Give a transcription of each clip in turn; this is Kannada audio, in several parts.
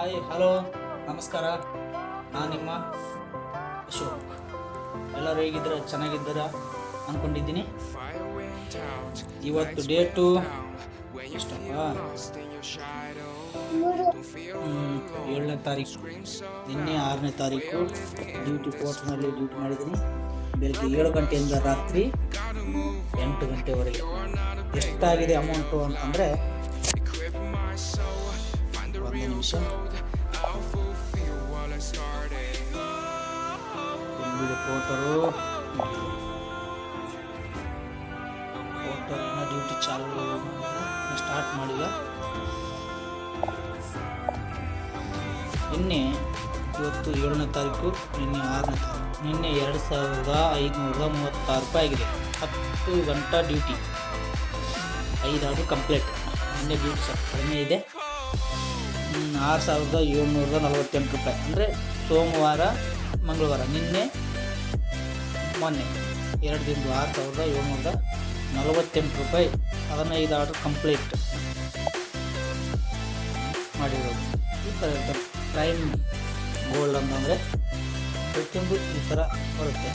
ಹಾಯ್ ಹಲೋ ನಮಸ್ಕಾರ. ನಾನು ನಿಮ್ಮ ಅಶೋಕ್. ಎಲ್ಲರೂ ಹೇಗಿದ್ದೀರ? ಚೆನ್ನಾಗಿದ್ದೀರ ಅಂದ್ಕೊಂಡಿದ್ದೀನಿ. ಇವತ್ತು ಡೇಟು ಎಷ್ಟಪ್ಪ? 7ನೇ ತಾರೀಕು. ನಿನ್ನೆ 6ನೇ ತಾರೀಕು ಡ್ಯೂಟಿ ಪೋಸ್ಟ್ನಲ್ಲಿ ಡ್ಯೂಟಿ ಮಾಡಿದ್ದೀನಿ. ಬೆಳಗ್ಗೆ 7 ಗಂಟೆಯಿಂದ ರಾತ್ರಿ 8 ಗಂಟೆವರೆಗೆ. ಎಷ್ಟಾಗಿದೆ ಅಮೌಂಟು ಅಂತಂದರೆ, ಒಂದು ನಿಮಿಷ, ಪೋರ್ಟರಿನ ಡ್ಯೂಟಿ ಚಾಲು ಸ್ಟಾರ್ಟ್ ಮಾಡಿಲ್ಲ. ಇವತ್ತು 7ನೇ ತಾರೀಕು, ನಿನ್ನೆ 6ನೇ ತಾರೀಕು. ನಿನ್ನೆ 2536 ರೂಪಾಯಿ ಆಗಿದೆ. 10 ಗಂಟೆ ಡ್ಯೂಟಿ, 5 ಕಂಪ್ಲೀಟ್. ನಿನ್ನೆ ಡ್ಯೂಟಿ ಸ್ವಲ್ಪ ಕಡಿಮೆ ಇದೆ, 6748 ರೂಪಾಯಿ. ಅಂದರೆ ಸೋಮವಾರ ಮಂಗಳವಾರ, ನಿನ್ನೆ ಮೊನ್ನೆ 2 ದಿನದ್ದು 6748 ರೂಪಾಯಿ. 15 ಆರ್ಡರ್ ಕಂಪ್ಲೀಟ್ ಮಾಡಿರೋದು. ಈ ಥರ ಇರ್ತಾರೆ. ಪ್ರೈಮ್ ಗೋಲ್ಡ್ ಅಂತಂದರೆ ಪ್ರತಿಯೊಂದು ಈ ಥರ ಬರುತ್ತೆ.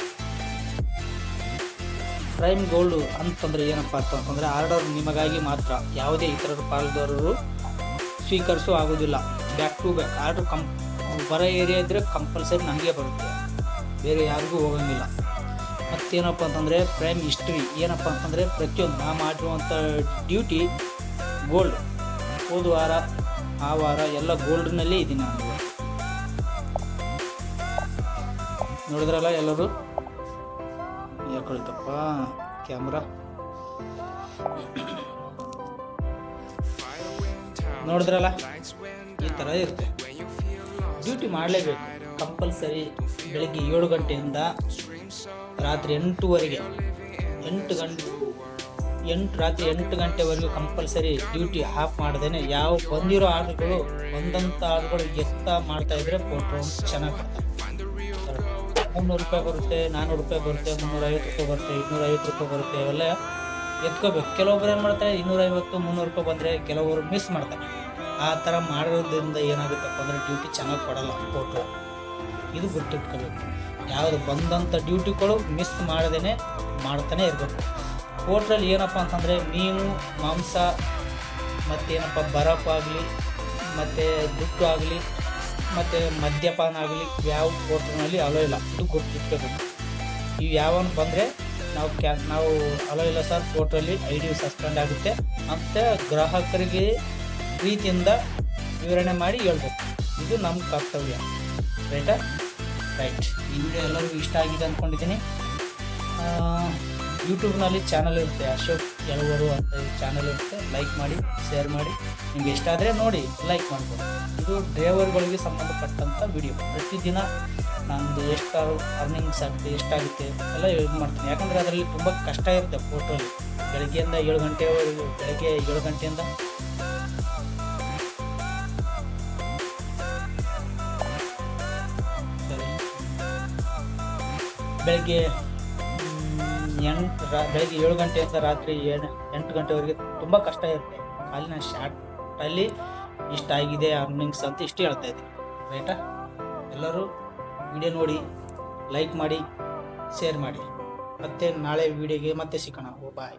ಪ್ರೈಮ್ ಗೋಲ್ಡ್ ಅಂತಂದರೆ ಏನಪ್ಪ ಅಂತಂದರೆ, ಆರ್ಡರ್ ನಿಮಗಾಗಿ ಮಾತ್ರ. ಯಾವುದೇ ಇತರರ ಪಾಲುದಾರರು ಸ್ವೀಕರಿಸೋ ಆಗೋದಿಲ್ಲ. ಬ್ಯಾಕ್ ಟು ಬ್ಯಾಕ್ ಆರ್ಡರ್ ಬರೋ ಏರಿಯಾ ಇದ್ದರೆ ಕಂಪಲ್ಸರಿ ನಮಗೆ ಬರುತ್ತೆ, ಬೇರೆ ಯಾರಿಗೂ ಹೋಗೋಂಗಿಲ್ಲ. ಮತ್ತೇನಪ್ಪ ಅಂತಂದರೆ ಪ್ರೈಮ್ ಹಿಸ್ಟ್ರಿ ಏನಪ್ಪ ಅಂತಂದರೆ, ಪ್ರತಿಯೊಂದು ನಾ ಮಾಡಿರುವಂಥ ಡ್ಯೂಟಿ ಗೋಲ್ಡ್. ಹೋದ ವಾರ ಆ ವಾರ ಎಲ್ಲ ಗೋಲ್ಡ್ನಲ್ಲೇ ಇದ್ದೀನಿ ನಾನು. ನೋಡಿದ್ರಲ್ಲ ಎಲ್ಲರೂ? ಯಾಕೊಳ್ತಪ್ಪ ಕ್ಯಾಮ್ರಾ, ನೋಡಿದ್ರಲ್ಲ? ಈ ಥರ ಇರುತ್ತೆ. ಡ್ಯೂಟಿ ಮಾಡಲೇಬೇಕು ಕಂಪಲ್ಸರಿ. ಬೆಳಗ್ಗೆ 7 ಗಂಟೆಯಿಂದ ರಾತ್ರಿ 8ವರೆಗೆ, ರಾತ್ರಿ 8 ಗಂಟೆವರೆಗೂ ಕಂಪಲ್ಸರಿ ಡ್ಯೂಟಿ ಆಫ್ ಮಾಡ್ದೇನೆ. ಯಾವ ಬಂದಿರೋ ಆರ್ಡ್ರ್ಗಳು, ಬಂದಂಥ ಆರ್ಡ್ರ್ಗಳು ಮಾಡ್ತಾಯಿದ್ರೆ ಫೋಟೋ ಚೆನ್ನಾಗಿ ಬರ್ತಾರೆ. 300 ರೂಪಾಯಿ ಬರುತ್ತೆ, 400 ರೂಪಾಯಿ ಬರುತ್ತೆ, 350 ರೂಪಾಯಿ ಬರುತ್ತೆ, 250 ರೂಪಾಯಿ ಬರುತ್ತೆ. ಇವೆಲ್ಲ ಎತ್ಕೋಬೇಕು. ಕೆಲವೊಬ್ರು ಏನು ಮಾಡ್ತಾರೆ, 250 300 ರೂಪಾಯಿ ಬಂದರೆ ಕೆಲವರು ಮಿಸ್ ಮಾಡ್ತಾರೆ. ಆ ಥರ ಮಾಡೋದ್ರಿಂದ ಏನಾಗುತ್ತಪ್ಪ ಅಂದರೆ ಡ್ಯೂಟಿ ಚೆನ್ನಾಗಿ ಕೊಡಲ್ಲ ಫೋಟೋ. ಇದು ಗೊತ್ತಿಟ್ಕೋಬೇಕು. ಯಾವುದು ಬಂದಂಥ ಡ್ಯೂಟಿಗಳು ಮಿಸ್ ಮಾಡ್ದೇ ಮಾಡ್ತಾನೆ ಇರಬೇಕು. ಹೋಟ್ಲಲ್ಲಿ ಏನಪ್ಪ ಅಂತಂದರೆ ಮೀನು, ಮಾಂಸ, ಮತ್ತೇನಪ್ಪ ಬರಫ್ ಆಗಲಿ, ಮತ್ತು ದುಡ್ಡು ಆಗಲಿ, ಮತ್ತು ಮದ್ಯಪಾನ ಆಗಲಿ ಯಾವ ಹೋಟ್ಲ್ನಲ್ಲಿ ಅಲೋ ಇಲ್ಲ. ಇದು ಗೊತ್ತಿಟ್ಕೋಬೇಕು. ಇವು ಯಾವನು ಬಂದರೆ ನಾವು ಅಲೋ ಇಲ್ಲ ಸರ್, ಹೋಟ್ಲಲ್ಲಿ ID ಸಸ್ಪೆಂಡ್ ಆಗುತ್ತೆ ಅಂತ ಗ್ರಾಹಕರಿಗೆ ಪ್ರೀತಿಯಿಂದ ವಿವರಣೆ ಮಾಡಿ ಹೇಳ್ಬೇಕು. ಇದು ನಮ್ಮ ಕರ್ತವ್ಯ. ರೈಟಾ? ರೈಟ್. ಈ ವಿಡಿಯೋ ಎಲ್ಲರಿಗೂ ಇಷ್ಟ ಆಗಿದೆ ಅಂದ್ಕೊಂಡಿದ್ದೀನಿ. ಯೂಟ್ಯೂಬ್ನಲ್ಲಿ ಚಾನಲ್ ಇರುತ್ತೆ, ಅಶೋಕ್ ಯಳವರು ಅಂತ ಚಾನಲ್ ಇರುತ್ತೆ. ಲೈಕ್ ಮಾಡಿ, ಶೇರ್ ಮಾಡಿ. ನಿಮಗೆ ಇಷ್ಟ ಆದರೆ ನೋಡಿ, ಲೈಕ್ ಮಾಡ್ಬೋದು. ಇದು ಡ್ರೈವರ್ಗಳಿಗೆ ಸಂಬಂಧಪಟ್ಟಂಥ ವಿಡಿಯೋ. ಪ್ರತಿದಿನ ನಂದು ಎಷ್ಟು ಅರ್ನಿಂಗ್ಸ್ ಆಗುತ್ತೆ, ಎಷ್ಟಾಗುತ್ತೆ ಎಲ್ಲ ಇದು ಮಾಡ್ತೀನಿ. ಯಾಕಂದರೆ ಅದರಲ್ಲಿ ತುಂಬ ಕಷ್ಟ ಇರುತ್ತೆ. ಫೋಟೋಲ್ಲಿ ಬೆಳಗ್ಗೆಯಿಂದ 7 ಗಂಟೆವರೆಗೂ, ಬೆಳಗ್ಗೆ 7 ಗಂಟೆಯಿಂದ ಬೆಳಗ್ಗೆ 7 ಗಂಟೆಯಿಂದ ರಾತ್ರಿ 8 ಗಂಟೆವರೆಗೆ ತುಂಬ ಕಷ್ಟ ಇರುತ್ತೆ. ಕಾಲಿನ ಶಾರ್ಟಲ್ಲಿ ಇಷ್ಟ ಆಗಿದೆ ಅರ್ನಿಂಗ್ಸ್ ಅಂತ ಇಷ್ಟು ಹೇಳ್ತಾ ಇದ್ದೀನಿ. ರೈಟಾ? ಎಲ್ಲರೂ ವಿಡಿಯೋ ನೋಡಿ, ಲೈಕ್ ಮಾಡಿ, ಶೇರ್ ಮಾಡಿ. ಮತ್ತೆ ನಾಳೆ ವಿಡಿಯೋಗೆ ಮತ್ತೆ ಸಿಗೋಣ. ಬಾಯ್.